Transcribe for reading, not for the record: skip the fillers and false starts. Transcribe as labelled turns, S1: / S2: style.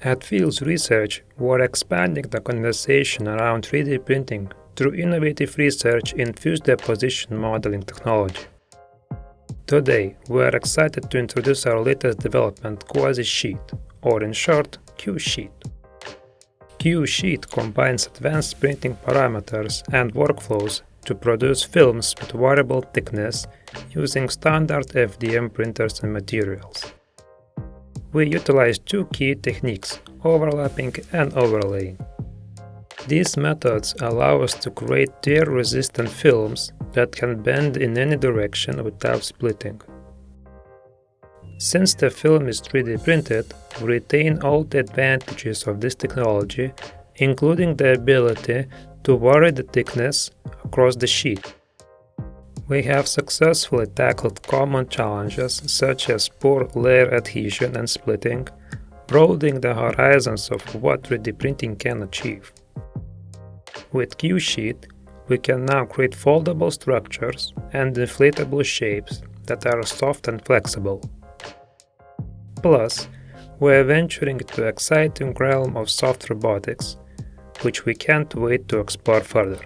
S1: At FILDZ Research, we're expanding the conversation around 3D printing through innovative research in fused deposition modeling technology. Today, we are excited to introduce our latest development, QuasiSheet, or in short, QSheet. QSheet combines advanced printing parameters and workflows to produce films with variable thickness using standard FDM printers and materials. We utilize two key techniques, overlapping and overlaying. These methods allow us to create tear-resistant films that can bend in any direction without splitting. Since the film is 3D printed, we retain all the advantages of this technology, including the ability to vary the thickness across the sheet. We have successfully tackled common challenges such as poor layer adhesion and splitting, broadening the horizons of what 3D printing can achieve. With QSheet, we can now create foldable structures and inflatable shapes that are soft and flexible. Plus, we're venturing into the exciting realm of soft robotics, which we can't wait to explore further.